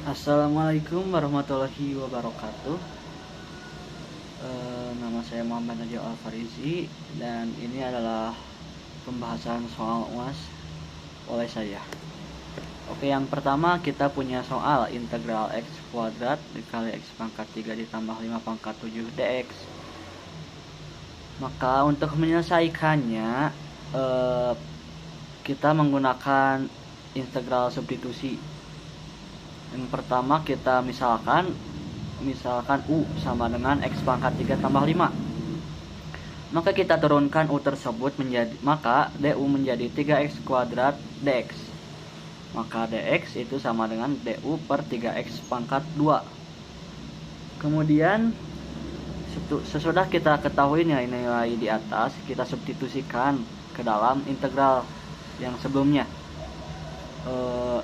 Assalamualaikum warahmatullahi wabarakatuh. Nama saya Muhammad Najib Al-Farizi dan ini adalah pembahasan soal UAS oleh saya. Oke, yang pertama kita punya soal integral x kuadrat dikali x pangkat 3 ditambah 5 pangkat 7 dx. Maka untuk menyelesaikannya kita menggunakan integral substitusi. Yang pertama kita misalkan U sama dengan x pangkat 3 tambah 5. Maka kita turunkan U tersebut maka du menjadi 3x kuadrat dx. Maka dx itu sama dengan du per 3x pangkat 2. Kemudian sesudah kita ketahui nilai-nilai di atas, kita substitusikan ke dalam integral yang sebelumnya.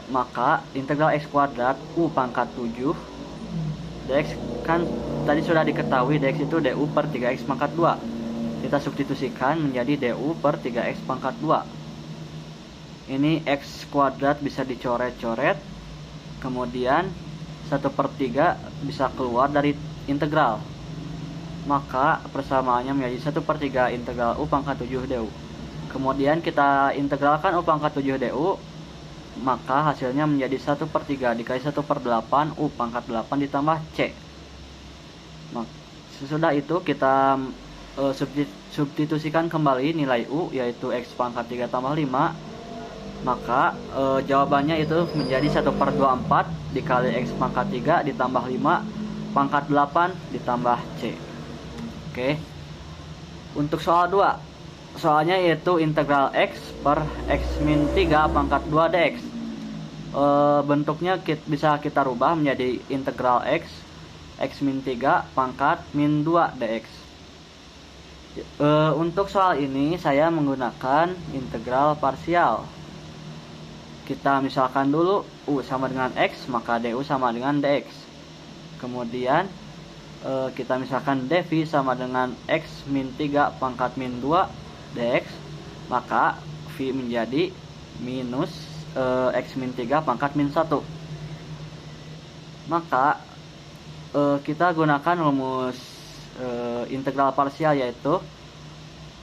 Maka integral x kuadrat U pangkat 7 dx kan tadi sudah diketahui dx itu du per 3x pangkat 2. Kita substitusikan menjadi du per 3x pangkat 2. Ini x kuadrat bisa dicoret-coret, kemudian 1/3 bisa keluar dari integral. Maka persamaannya menjadi 1/3 integral U pangkat 7 du. Kemudian kita integralkan U pangkat 7 du, maka hasilnya menjadi 1/3 dikali 1/8 U pangkat 8 ditambah C. Sesudah itu kita substitusikan kembali nilai U, yaitu x pangkat 3 tambah 5. Maka jawabannya itu menjadi 1/24 dikali x pangkat 3 ditambah 5 pangkat 8 ditambah C. Oke. Untuk soal 2, soalnya yaitu integral x per x min 3 pangkat 2 dx. Bentuknya bisa kita rubah menjadi integral x min 3 pangkat min 2 dx. Untuk soal ini saya menggunakan integral parsial. Kita misalkan dulu U sama dengan x, maka du sama dengan dx. Kemudian kita misalkan dv sama dengan x min 3 pangkat min 2 dx, maka v menjadi minus x min 3 pangkat min 1. Maka kita gunakan rumus integral parsial, yaitu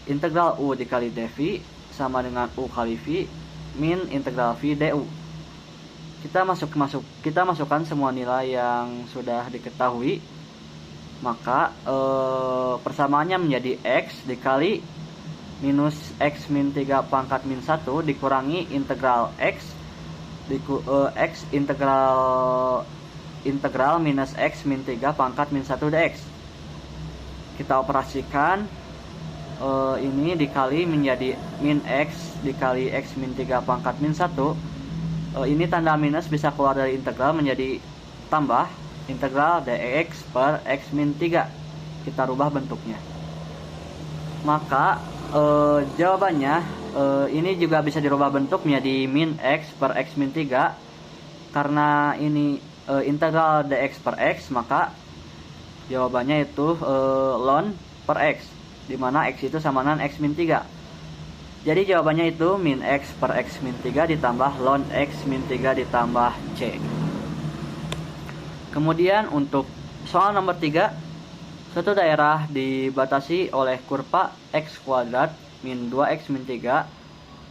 integral u dikali dv sama dengan u kali v min integral v du. Kita masukkan semua nilai yang sudah diketahui. Maka persamaannya menjadi x dikali minus x min 3 pangkat min 1 dikurangi integral x integral minus x min 3 pangkat min 1 dx. Kita operasikan ini dikali menjadi min x dikali x min 3 pangkat min 1. Ini tanda minus bisa keluar dari integral menjadi tambah integral dx per x min 3. Kita rubah bentuknya. Maka jawabannya ini juga bisa dirubah bentuk menjadi min x per x min 3. Karena ini integral dx per x, maka jawabannya itu ln per x, dimana x itu sama dengan x min 3. Jadi jawabannya itu min x per x min 3 ditambah ln x min 3 ditambah c. Kemudian untuk soal nomor 3, suatu daerah dibatasi oleh kurva x kuadrat min 2x min 3,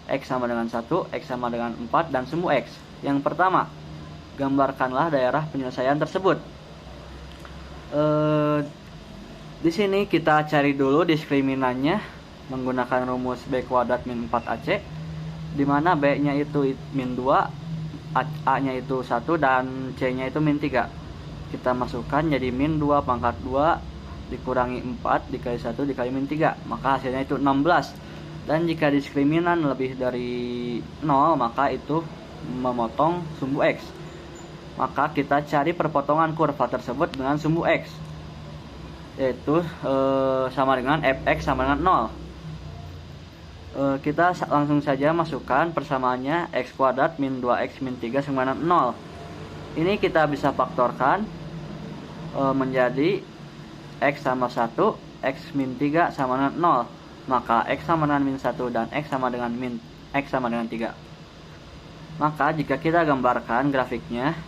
x sama dengan 1, x sama dengan 4, dan sumbu x. Yang pertama, gambarkanlah daerah penyelesaian tersebut. Di sini kita cari dulu diskriminannya menggunakan rumus b kuadrat min 4ac, di mana b-nya itu min 2, a-nya itu 1, dan c-nya itu min 3. Kita masukkan jadi min 2 pangkat 2 dikurangi 4 dikali 1 dikali min 3, maka hasilnya itu 16. Dan jika diskriminan lebih dari 0, maka itu memotong sumbu x. Maka kita cari perpotongan kurva tersebut dengan sumbu x, yaitu sama dengan fx sama dengan 0. Kita langsung saja masukkan persamaannya x kuadrat min 2x min 3 sama dengan 0. Ini kita bisa faktorkan menjadi x sama 1, x min 3 sama dengan 0. Maka x sama dengan min 1 dan x sama dengan 3. Maka jika kita gambarkan grafiknya,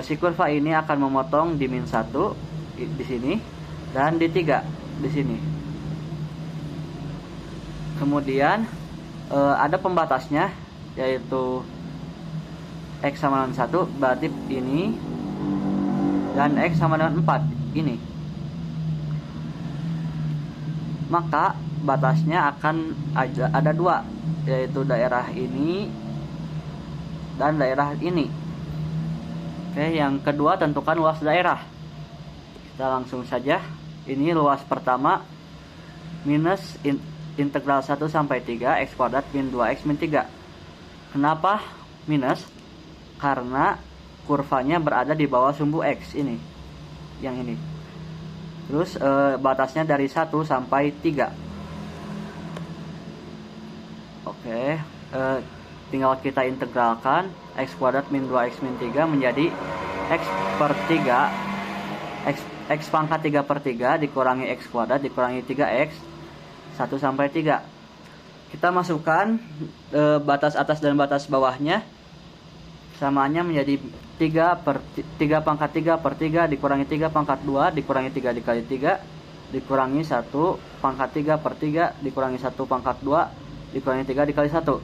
Si kurva ini akan memotong di min 1 di sini dan di 3 di sini. Kemudian ada pembatasnya, yaitu X sama dengan 1 berarti ini, dan X sama dengan 4 ini. Maka batasnya akan ada 2, yaitu daerah ini dan daerah ini. Oke, yang kedua tentukan luas daerah. Kita langsung saja. Ini luas pertama minus integral 1 sampai 3 x kuadrat min 2x min 3. Kenapa minus? Karena kurvanya berada di bawah sumbu X ini, yang ini. Terus batasnya dari 1 sampai 3. Oke, tinggal kita integralkan x kuadrat min 2x min 3 menjadi x per 3, x pangkat 3 per 3 dikurangi x kuadrat dikurangi 3x 1 sampai 3. Kita masukkan batas atas dan batas bawahnya. Samanya menjadi 3 pangkat 3 per 3 dikurangi 3 pangkat 2 dikurangi 3 dikali 3 dikurangi 1 pangkat 3 per 3 dikurangi 1 pangkat 2 dikurangi 3 dikali 1.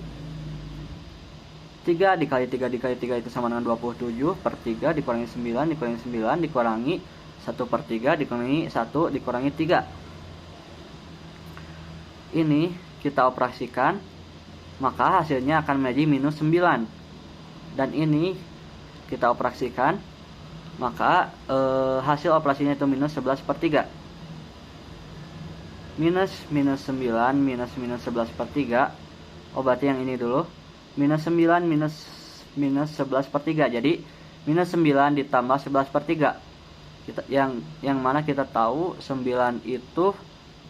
3 dikali 3 dikali 3 itu sama dengan 27 per 3 dikurangi 9 dikurangi 9 dikurangi 1 per 3 dikurangi 1 dikurangi 3. Ini kita operasikan, maka hasilnya akan menjadi minus 9. Dan ini kita operasikan, maka hasil operasinya itu minus 11 per 3. Minus 9 minus 11 per 3. Oh, berarti yang ini dulu. Minus 9 minus 11 per 3. Jadi minus 9 ditambah 11 per 3. Yang mana kita tahu 9 itu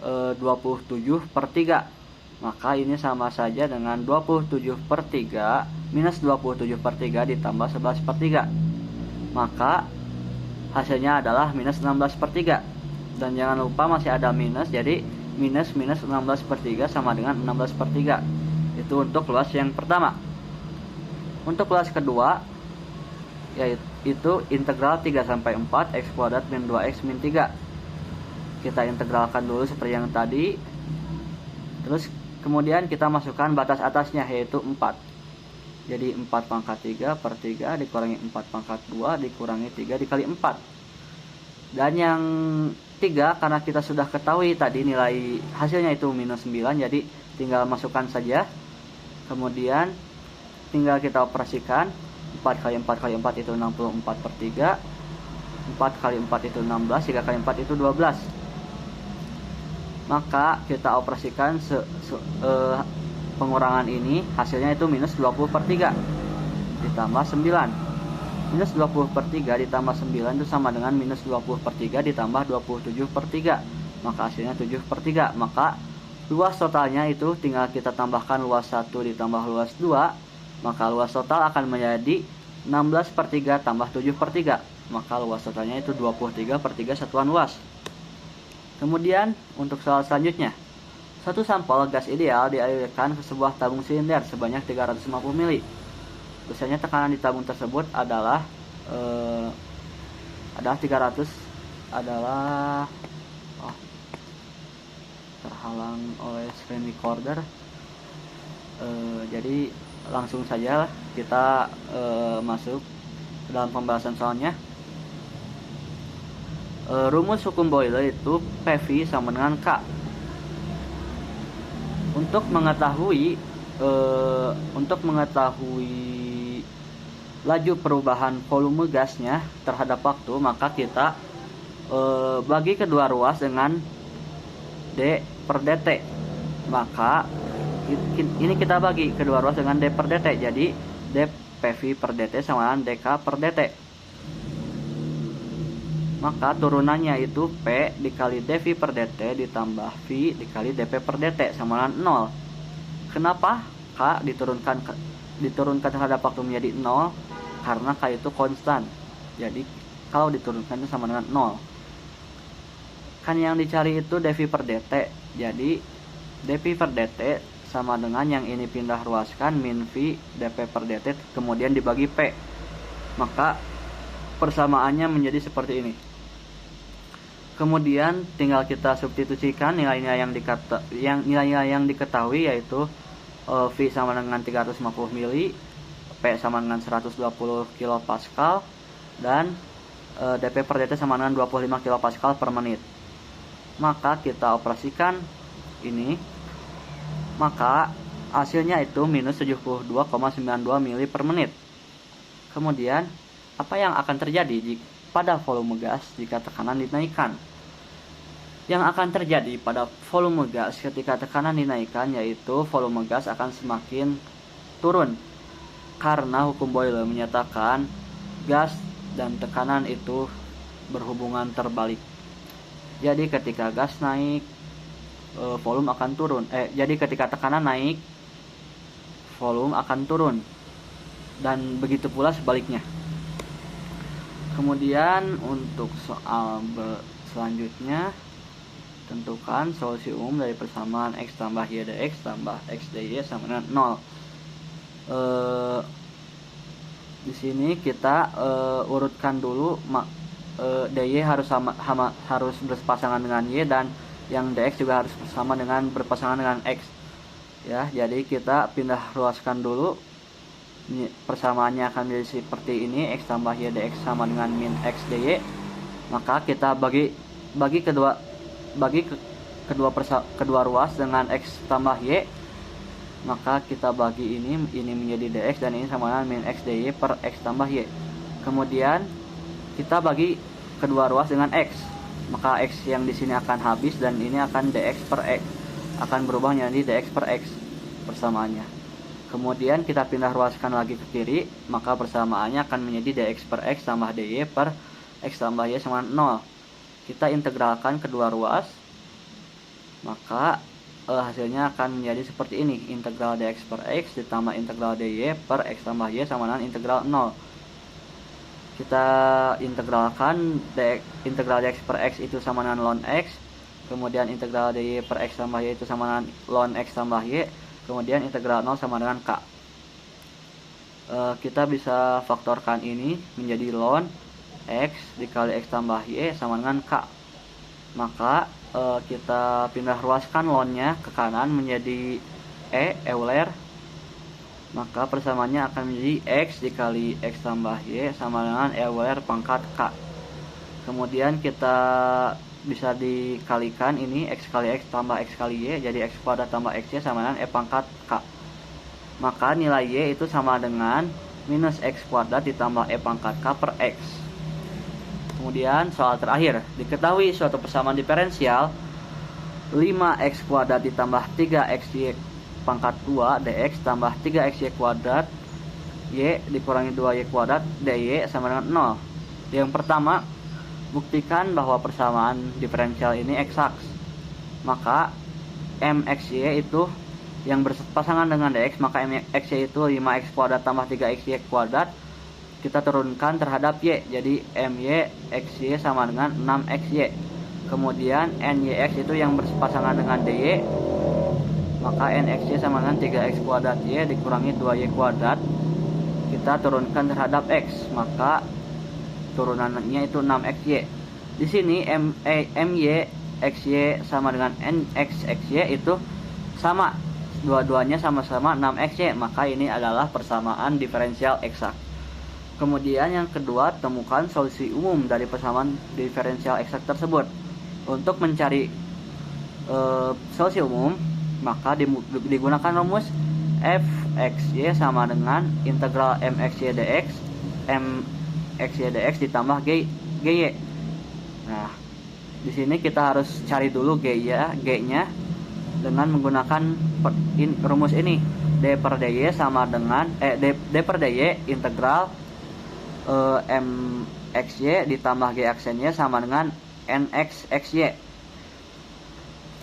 27 per 3. Maka ini sama saja dengan 27 per 3 minus 27 per 3 ditambah 11 per 3. Maka hasilnya adalah minus 16 per 3. Dan jangan lupa masih ada minus, jadi minus 16 per 3 sama dengan 16 per 3. Itu untuk luas yang pertama. Untuk luas kedua, yaitu integral 3 sampai 4 x kuadrat min 2x min 3. Kita integralkan dulu seperti yang tadi. Terus kemudian kita masukkan batas atasnya, yaitu 4. Jadi 4 pangkat 3 per 3 dikurangi 4 pangkat 2 dikurangi 3 dikali 4. Dan yang 3 karena kita sudah ketahui tadi nilai hasilnya itu minus 9, jadi tinggal masukkan saja. Kemudian tinggal kita operasikan. 4 kali 4 kali 4 itu 64 per 3. 4 kali 4 itu 16, 3 kali 4 itu 12. Maka kita operasikan pengurangan ini, hasilnya itu minus 20 per 3 ditambah 9. Minus 20 per 3 ditambah 9 itu sama dengan minus 20 per 3 ditambah 27 per 3. Maka hasilnya 7 per 3. Maka luas totalnya itu tinggal kita tambahkan luas 1 ditambah luas 2. Maka luas total akan menjadi 16 per 3 tambah 7 per 3. Maka luas totalnya itu 23 per 3 satuan luas. Kemudian untuk soal selanjutnya, satu sampel gas ideal dialirkan ke sebuah tabung silinder sebanyak 350 ml. Biasanya tekanan di tabung tersebut adalah 300 adalah terhalang oleh screen recorder. Jadi langsung saja kita masuk ke dalam pembahasan soalnya. Rumus hukum Boyle itu PV sama dengan K. Untuk mengetahui laju perubahan volume gasnya terhadap waktu, maka kita bagi kedua ruas dengan D per dt. Maka ini kita bagi kedua ruas dengan D per dt. Jadi D PV per dt sama dengan dk per dt. Maka turunannya itu P dikali dV per dt ditambah V dikali dP per dt sama dengan 0. Kenapa K diturunkan terhadap waktu menjadi 0? Karena K itu konstan. Jadi kalau diturunkan itu sama dengan 0. Kan yang dicari itu dV per dt. Jadi dV per dt sama dengan yang ini pindah ruaskan min V dP per dt kemudian dibagi P. Maka persamaannya menjadi seperti ini. Kemudian tinggal kita substitusikan nilai-nilai yang diketahui, yaitu V sama dengan 350 mili, P sama dengan 120 kilopascal, dan dP per dt sama dengan 25 kilopascal per menit. Maka kita operasikan ini, maka hasilnya itu minus 72,92 mili per menit. Kemudian apa yang akan terjadi pada volume gas jika tekanan dinaikkan? Yang akan terjadi pada volume gas ketika tekanan dinaikkan, yaitu volume gas akan semakin turun, karena hukum Boyle menyatakan gas dan tekanan itu berhubungan terbalik. Jadi ketika gas naik, volume akan turun. Jadi ketika tekanan naik, volume akan turun, dan begitu pula sebaliknya. Kemudian untuk soal selanjutnya, tentukan solusi umum dari persamaan X tambah Y dx tambah X dy sama dengan 0. Di sini kita urutkan dulu, dy harus harus berpasangan dengan Y, dan yang dx juga harus berpasangan dengan X. Ya, jadi kita pindah ruaskan dulu. Persamaannya akan menjadi seperti ini, X tambah Y dx sama dengan min X dy. Maka kita bagi kedua ruas dengan X tambah Y, maka kita bagi ini menjadi dx, dan ini sama dengan min X dy per X tambah Y. Kemudian kita bagi kedua ruas dengan X, maka X yang di sini akan habis, dan ini akan dx per X, akan berubah menjadi dx per X persamaannya. Kemudian kita pindah ruaskan lagi ke kiri, maka persamaannya akan menjadi dx per X tambah dy per X tambah Y sama 0. Kita integralkan kedua ruas, maka hasilnya akan menjadi seperti ini. Integral dx per X ditambah integral dy per X tambah Y sama dengan integral 0. Kita integralkan, integral dx per X itu sama dengan ln X, kemudian integral dy per X tambah Y itu sama dengan ln X tambah Y, kemudian integral 0 sama dengan K. Kita bisa faktorkan ini menjadi ln X dikali X tambah Y sama dengan K. Maka kita pindah ruaskan ln-nya ke kanan menjadi Euler, maka persamaannya akan menjadi X dikali X tambah Y sama dengan Euler pangkat K. Kemudian kita bisa dikalikan ini, X kali X tambah X kali Y, jadi X kuadrat tambah XY sama dengan E pangkat K. Maka nilai Y itu sama dengan minus X kuadrat ditambah E pangkat K per X. Kemudian soal terakhir, diketahui suatu persamaan diferensial 5x kuadrat ditambah 3xy pangkat 2 dx tambah 3xy kuadrat y dikurangi 2y kuadrat dy sama dengan 0. Yang pertama, buktikan bahwa persamaan diferensial ini eksaks. Maka mxy itu yang berpasangan dengan dx, maka mxy itu 5x kuadrat tambah 3xy kuadrat, kita turunkan terhadap y, jadi my xy sama dengan 6xy. Kemudian nyx itu yang berpasangan dengan dy, maka nxy sama dengan 3x kuadrat y dikurangi 2y kuadrat, kita turunkan terhadap x, maka turunannya itu 6xy. Di sini my xy sama dengan nx xy itu sama, dua-duanya sama-sama 6xy, maka ini adalah persamaan diferensial eksak. Kemudian yang kedua, temukan solusi umum dari persamaan diferensial eksak tersebut. Untuk mencari solusi umum, maka digunakan rumus fxy sama dengan integral mxy dx mxy dx ditambah gy. Nah, di sini kita harus cari dulu g-nya dengan menggunakan rumus ini. D per dy sama dengan d per dy integral mxy ditambah g aksennya sama dengan nx xy.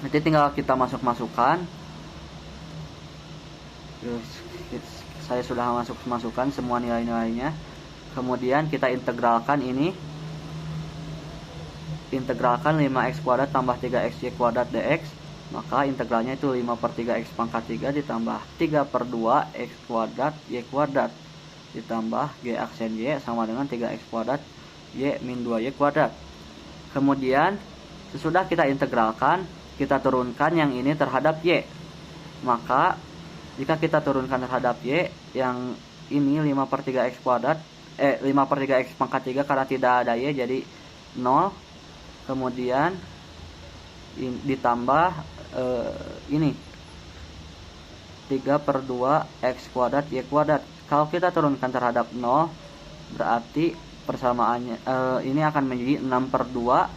Nanti tinggal kita masukkan. Saya sudah masukkan semua nilai-nilainya. Kemudian kita integralkan ini. Integralkan 5x kuadrat tambah 3xy kuadrat dx. Maka integralnya itu 5 per 3x pangkat 3 ditambah 3 per 2 x kuadrat y kuadrat ditambah g aksen y sama dengan 3x kuadrat Y min 2Y kuadrat. Kemudian sesudah kita integralkan, kita turunkan yang ini terhadap Y. Maka jika kita turunkan terhadap Y, yang ini 5/3 X kuadrat 5/3 X pangkat 3 karena tidak ada Y jadi 0. Kemudian ditambah ini 3/2 X kuadrat Y kuadrat. Kalau kita turunkan terhadap 0, berarti persamaannya ini akan menjadi 6/2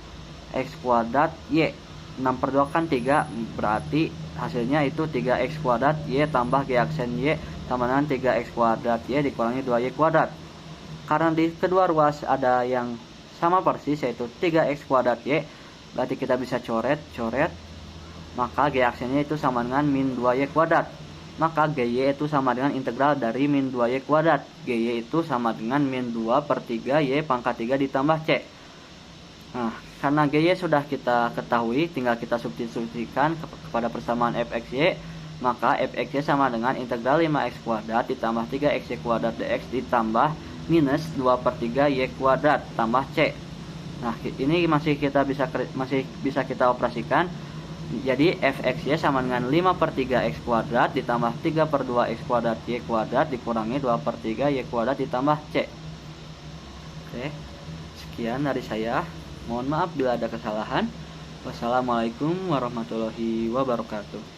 X kuadrat Y. 6/2 kan 3, berarti hasilnya itu 3X kuadrat Y tambah G aksen Y sama dengan 3X kuadrat Y dikurangi 2Y kuadrat. Karena di kedua ruas ada yang sama persis yaitu 3X kuadrat Y, berarti kita bisa coret, maka G aksennya itu sama dengan min 2Y kuadrat. Maka GY itu sama dengan integral dari min 2Y kuadrat. GY itu sama dengan min 2/3 Y pangkat 3 ditambah C. Nah, karena GY sudah kita ketahui, tinggal kita substitusikan kepada persamaan fxy, maka fxy sama dengan integral 5x kuadrat ditambah 3xy kuadrat dx ditambah minus 2/3 Y kuadrat tambah C. Nah, ini masih bisa kita operasikan. Jadi fxy sama dengan 5/3 X kuadrat ditambah 3/2 X kuadrat Y kuadrat dikurangi 2/3 Y kuadrat ditambah C. Oke, sekian dari saya. Mohon maaf bila ada kesalahan. Wassalamualaikum warahmatullahi wabarakatuh.